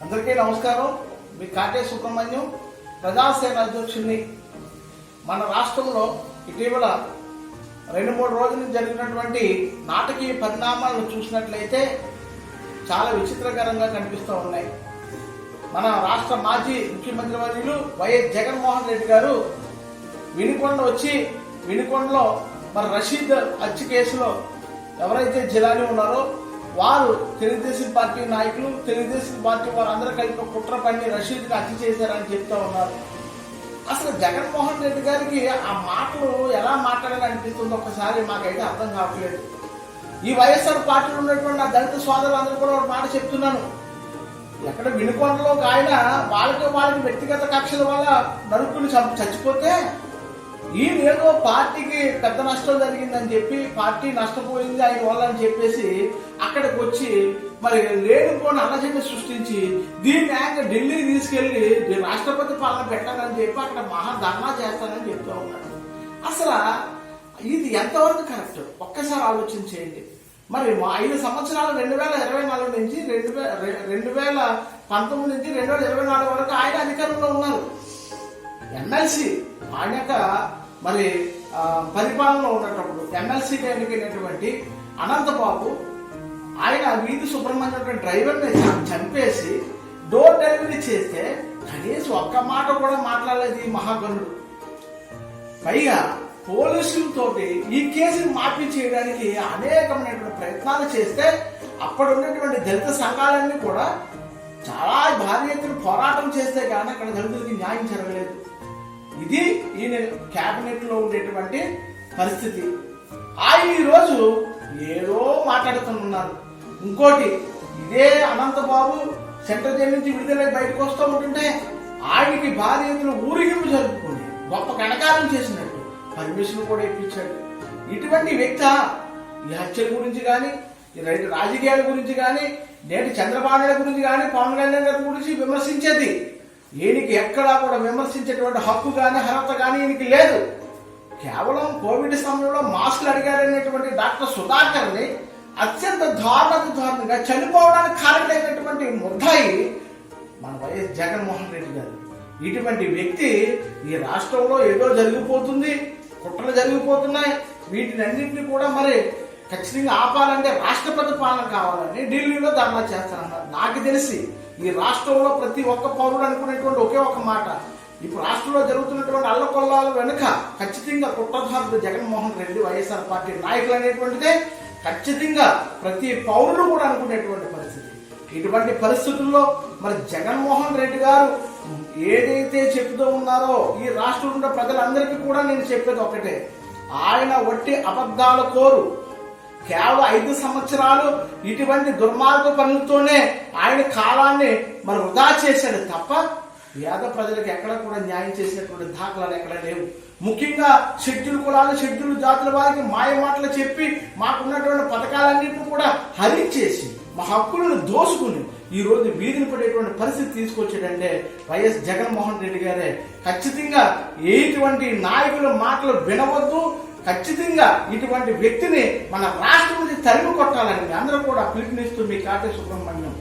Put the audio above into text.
అందరికీ నమస్కారం. మీ కాటే సుబ్రహ్మణ్యం, ప్రజాసేన అధ్యక్షుడిని. మన రాష్ట్రంలో ఇటీవల 2-3 రోజుల నుంచి జరిగినటువంటి నాటకీయ పరిణామాలను చూసినట్లయితే చాలా విచిత్రకరంగా కనిపిస్తూ ఉన్నాయి. మన రాష్ట్ర మాజీ ముఖ్యమంత్రి వర్యులు వైఎస్ జగన్మోహన్ రెడ్డి గారు వినుకొండ వచ్చి వినుకొండలో మరి రషీద్ హత్య కేసులో ఎవరైతే జిలానీ ఉన్నారో వారు తెలుగుదేశం పార్టీ నాయకులు, తెలుగుదేశం పార్టీ వారు అందరూ కలిపి కుట్ర పన్ని రషీద్ని హత్య చేశారని చెప్తూ ఉన్నారు. అసలు జగన్మోహన్ రెడ్డి గారికి ఆ మాటలు ఎలా మాట్లాడాలని అనిపిస్తుంది ఒక్కసారి మాకైతే అర్థం కావట్లేదు. ఈ వైఎస్ఆర్ పార్టీలో ఉన్నటువంటి నా దళిత సోదరులందరూ కూడా ఒక మాట చెప్తున్నాను. ఎక్కడ వినుకొండలో ఆయన వాళ్ళకి వ్యక్తిగత కక్షల వల్ల నరుకుని చచ్చిపోతే ఈయన ఏదో పార్టీకి పెద్ద నష్టం జరిగిందని చెప్పి, పార్టీ నష్టపోయింది ఆయన వల్ల అని చెప్పేసి అక్కడికి వచ్చి మరి లేనిపోని అలజడి సృష్టించి దీన్ని ఆయన ఢిల్లీ తీసుకెళ్లి రాష్ట్రపతి పాలన పెట్టాలని చెప్పి అక్కడ మహాధర్నా చేస్తానని చెప్తూ ఉన్నాడు. అసలు ఇది ఎంతవరకు కరెక్ట్ ఒక్కసారి ఆలోచించేయండి. మరి 5 సంవత్సరాలు 2024 నుంచి 2019 నుంచి 2024 వరకు ఆయన అధికారంలో ఉన్నారు. ఎమ్మెల్సీ ఆయన మరి పరిపాలనలో ఉన్నప్పుడు ఎమ్మెల్సీగా ఎన్నికైనటువంటి అనంతబాబు ఆయన వీధి సుబ్రహ్మణ్యం డ్రైవర్ని చంపేసి డోర్ డెలివరీ చేస్తే కనీసం ఒక్క మాట కూడా మాట్లాడలేదు ఈ మహాగణుడు. పైగా పోలీసులతోటి ఈ కేసును మాఫీ చేయడానికి అనేకమైనటువంటి ప్రయత్నాలు చేస్తే అప్పుడు ఉన్నటువంటి దళిత సంఘాలన్నీ కూడా చాలా భారీ ఎత్తున పోరాటం చేస్తే కానీ అక్కడ దళితులకి న్యాయం జరగలేదు. ఇది ఈయన క్యాబినెట్ లో ఉండేటువంటి పరిస్థితి. ఆయన ఈరోజు ఏదో మాట్లాడుతున్నారు. ఇంకోటి, ఇదే అనంతబాబు సెంట్రల్ జైలు నుంచి విడుదలై బయటకు వస్తూ ఉంటుంటే ఆయనకి భారీ ఎత్తున ఊరేగింపు జరుపుకుని గొప్ప కనకారం చేసినట్టు పర్మిషన్ కూడా ఇప్పించాడు. ఇటువంటి వ్యక్తి ఈ హత్యల గురించి కానీ, ఈ రాజకీయాల గురించి కానీ, నేటి చంద్రబాబు నాయుడు గురించి కానీ, పవన్ కళ్యాణ్ గారి గురించి విమర్శించేది ఈయనకి ఎక్కడా కూడా విమర్శించేటువంటి హక్కు కానీ అర్హత కానీ ఈయనకి లేదు. కేవలం కోవిడ్ సమయంలో మాస్కులు అడిగారనేటువంటి డాక్టర్ సుధాకర్ని అత్యంత దారుణంగా చనిపోవడానికి కారణమైనటువంటి ముద్దాయి మన వైఎస్ జగన్మోహన్ రెడ్డి గారు. ఇటువంటి వ్యక్తి ఈ రాష్ట్రంలో ఏదో జరిగిపోతుంది, కుట్రలు జరిగిపోతున్నాయి, వీటిని అన్నింటినీ కూడా మరి ఖచ్చితంగా ఆపాలంటే రాష్ట్రపతి పాలన కావాలని ఢిల్లీలో ధర్నా చేస్తానన్నారు. నాకు తెలిసి ఈ రాష్ట్రంలో ప్రతి ఒక్క పౌరుడు అనుకునేటువంటి ఒకే ఒక మాట, ఇప్పుడు రాష్ట్రంలో జరుగుతున్నటువంటి అల్లకొల్లాల వెనుక ఖచ్చితంగా కుట్రధారుడు జగన్మోహన్ రెడ్డి, వైఎస్ఆర్ పార్టీ నాయకులు అనేటువంటిదే ఖచ్చితంగా ప్రతి పౌరుడు కూడా అనుకునేటువంటి పరిస్థితి. ఇటువంటి పరిస్థితుల్లో మరి జగన్మోహన్ రెడ్డి గారు ఏదైతే చెప్తూ ఉన్నారో ఈ రాష్ట్రంలో ప్రజలందరికీ కూడా నేను చెప్పేది ఒకటే, ఆయన వట్టి అబద్ధాల కోరు. కేవలం 5 సంవత్సరాలు ఇటువంటి దుర్మార్గ పనులతోనే ఆయన కాలాన్ని మరి వృధా చేశాడు తప్ప పేద ప్రజలకు ఎక్కడ కూడా న్యాయం చేసినటువంటి దాఖలాలు ఎక్కడ లేవు. ముఖ్యంగా షెడ్యూల్ కులాలు, షెడ్యూల్ జాతుల వారికి మాయ మాటలు చెప్పి మాకున్నటువంటి పథకాలన్నింటినీ కూడా హరించేసి మా హక్కులను దోసుకుని ఈ రోజు వీధిని పడేటువంటి పరిస్థితి తీసుకొచ్చాడంటే వైఎస్ జగన్మోహన్ రెడ్డి గారే. ఖచ్చితంగా ఎటువంటి నాయకుల మాటలు వినవద్దు. ఖచ్చితంగా ఇటువంటి వ్యక్తిని మన రాష్ట్రం నుంచి తరిమి కొట్టాలని అందరూ కూడా పిలుపునిస్తూ మీ కాటే సుబ్రహ్మణ్యం.